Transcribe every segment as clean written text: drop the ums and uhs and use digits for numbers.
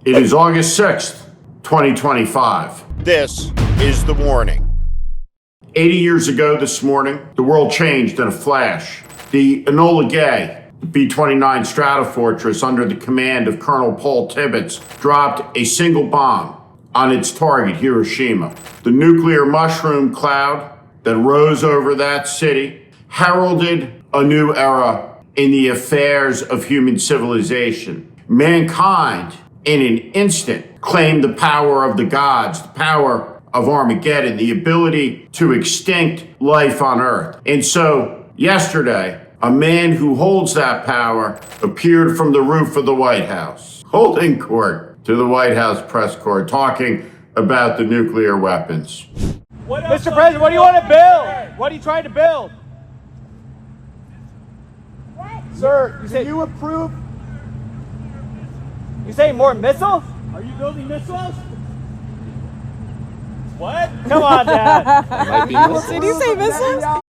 It is August 6th, 2025. This is The Warning. 80 years ago this morning, the world changed in a flash. The Enola Gay, the B-29 Stratofortress under the command of Colonel Paul Tibbets, dropped a single bomb on its target, Hiroshima. The nuclear mushroom cloud that rose over that city heralded a new era in the affairs of human civilization. Mankind, in an instant, claimed the power of the gods, the power of Armageddon, the ability to extinct life on Earth. And so, yesterday, a man who holds that power appeared from the roof of the White House, holding court to the White House press corps, talking about the nuclear weapons. Mr. President, what do you want to build? What are you trying to build? What? Sir, you approve? You saying more missiles? Are you building missiles? What? Come on, Dad. Did you say missiles?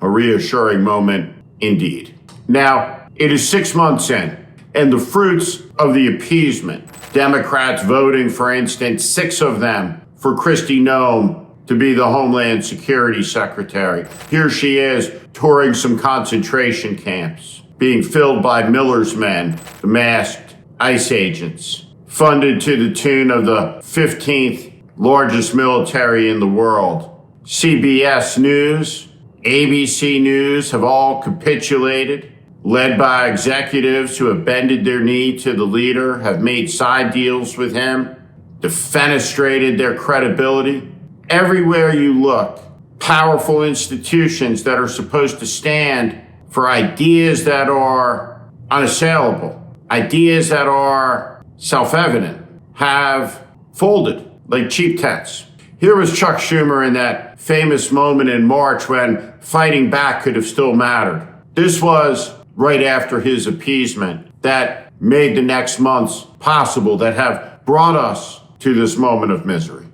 A reassuring moment indeed. Now, it is 6 months in, and the fruits of the appeasement, Democrats voting, for instance, 6 of them for Kristi Noem to be the Homeland Security Secretary. Here she is touring some concentration camps, being filled by Miller's men, the masked ICE agents, funded to the tune of the 15th largest military in the world. CBS News, ABC News have all capitulated, led by executives who have bended their knee to the leader, have made side deals with him, defenestrated their credibility. Everywhere you look, powerful institutions that are supposed to stand for ideas that are unassailable, ideas that are self-evident, have folded like cheap tents. Here was Chuck Schumer in that famous moment in March when fighting back could have still mattered. This was right after his appeasement that made the next months possible, that have brought us to this moment of misery.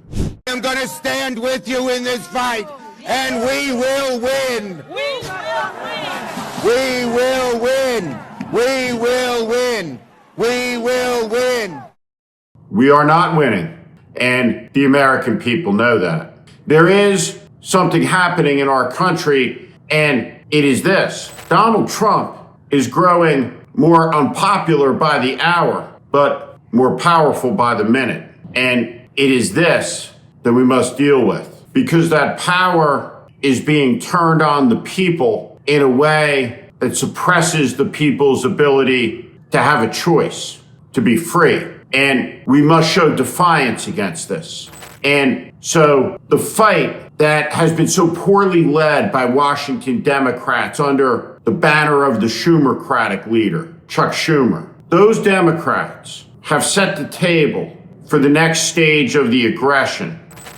I'm going to stand with you in this fight, and we will win. We will win. We will win. We will win. We are not winning, and the American people know that. There is something happening in our country, and it is this. Donald Trump is growing more unpopular by the hour, but more powerful by the minute. And it is this that we must deal with, because that power is being turned on the people in a way that suppresses the people's ability to have a choice, to be free. And we must show defiance against this. And so the fight that has been so poorly led by Washington Democrats under the banner of the Schumercratic leader, Chuck Schumer, those Democrats have set the table for the next stage of the aggression,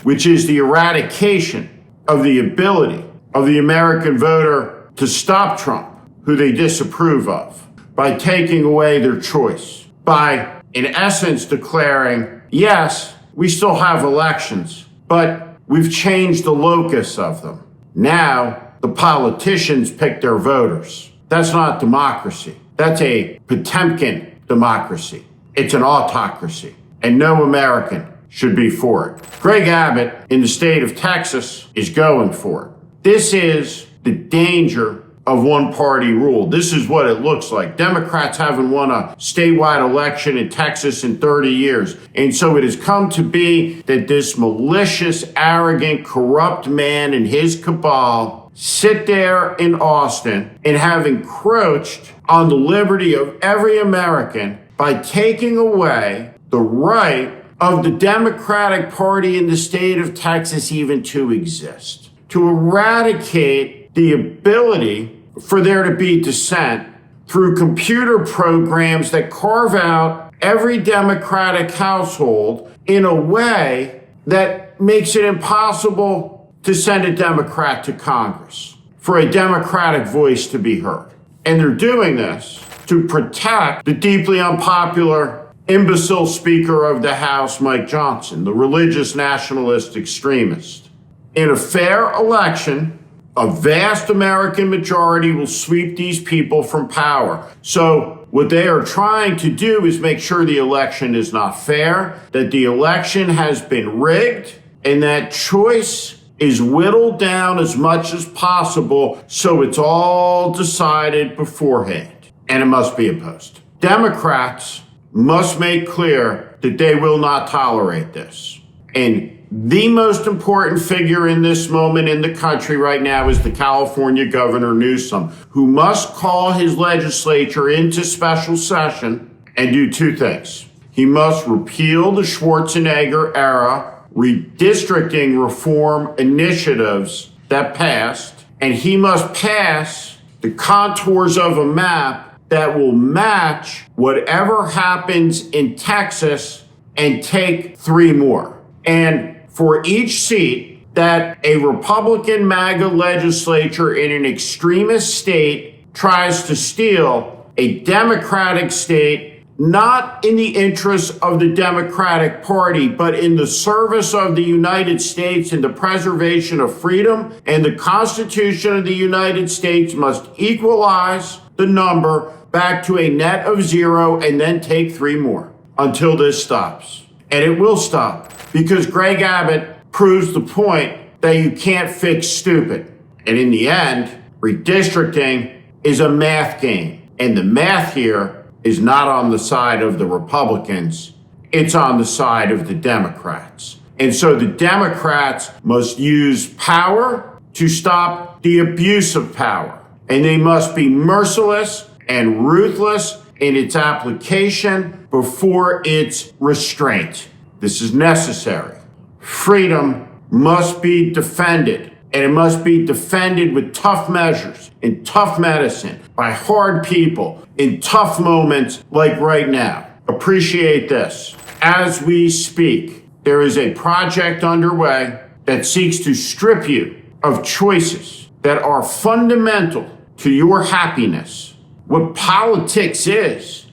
which is the eradication of the ability of the American voter to stop Trump, who they disapprove of, by taking away their choice, by, in essence, declaring, yes, we still have elections, but we've changed the locus of them. Now, the politicians pick their voters. That's not democracy. That's a Potemkin democracy. It's an autocracy, and no American should be for it. Greg Abbott in the state of Texas is going for it. This is the danger of one-party rule. This is what it looks like. Democrats haven't won a statewide election in Texas in 30 years. And so it has come to be that this malicious, arrogant, corrupt man and his cabal sit there in Austin and have encroached on the liberty of every American by taking away the right of the Democratic Party in the state of Texas even to exist, to eradicate the ability for there to be dissent through computer programs that carve out every Democratic household in a way that makes it impossible to send a Democrat to Congress, for a Democratic voice to be heard. And they're doing this to protect the deeply unpopular imbecile Speaker of the House, Mike Johnson, the religious nationalist extremist. In a fair election, a vast American majority will sweep these people from power. So What they are trying to do is make sure the election is not fair, that the election has been rigged, and that choice is whittled down as much as possible so it's all decided beforehand. And it must be opposed. Democrats must make clear that they will not tolerate this. And the most important figure in this moment in the country right now is the California Governor Newsom, who must call his legislature into special session and do two things. He must repeal the Schwarzenegger era redistricting reform initiatives that passed, and he must pass the contours of a map that will match whatever happens in Texas and take 3 more. And for each seat that a Republican MAGA legislature in an extremist state tries to steal, a Democratic state, not in the interests of the Democratic Party, but in the service of the United States and the preservation of freedom and the Constitution of the United States, must equalize the number back to a net of 0 and then take 3 more until this stops. And it will stop because Greg Abbott proves the point that you can't fix stupid. And in the end, redistricting is a math game. And the math here is not on the side of the Republicans. It's on the side of the Democrats. And so the Democrats must use power to stop the abuse of power. And they must be merciless and ruthless in its application before its restraint. This is necessary. Freedom must be defended, and it must be defended with tough measures and tough medicine by hard people in tough moments like right now. Appreciate this. As we speak, there is a project underway that seeks to strip you of choices that are fundamental to your happiness. What politics is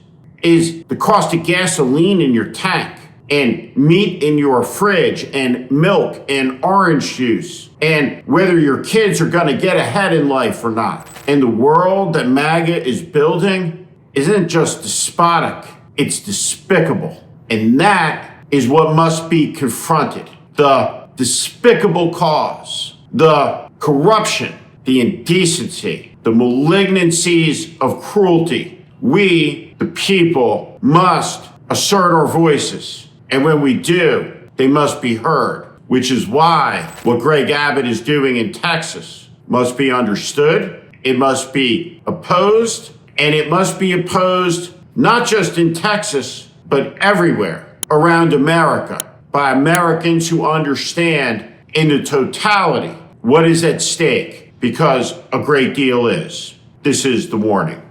the cost of gasoline in your tank, and meat in your fridge, and milk and orange juice, and whether your kids are going to get ahead in life or not. And the world that MAGA is building isn't just despotic, it's despicable. And that is what must be confronted. The despicable cause, the corruption, the indecency, the malignancies of cruelty. We, the people, must assert our voices. And when we do, they must be heard, which is why what Greg Abbott is doing in Texas must be understood, it must be opposed, and it must be opposed not just in Texas, but everywhere around America by Americans who understand in the totality what is at stake, because a great deal is. This is The Warning.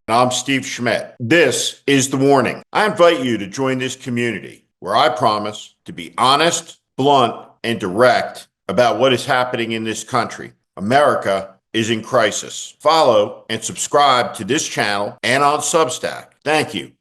I'm Steve Schmidt. This is The Warning. I invite you to join this community where I promise to be honest, blunt, and direct about what is happening in this country. America is in crisis. Follow and subscribe to this channel and on Substack. Thank you.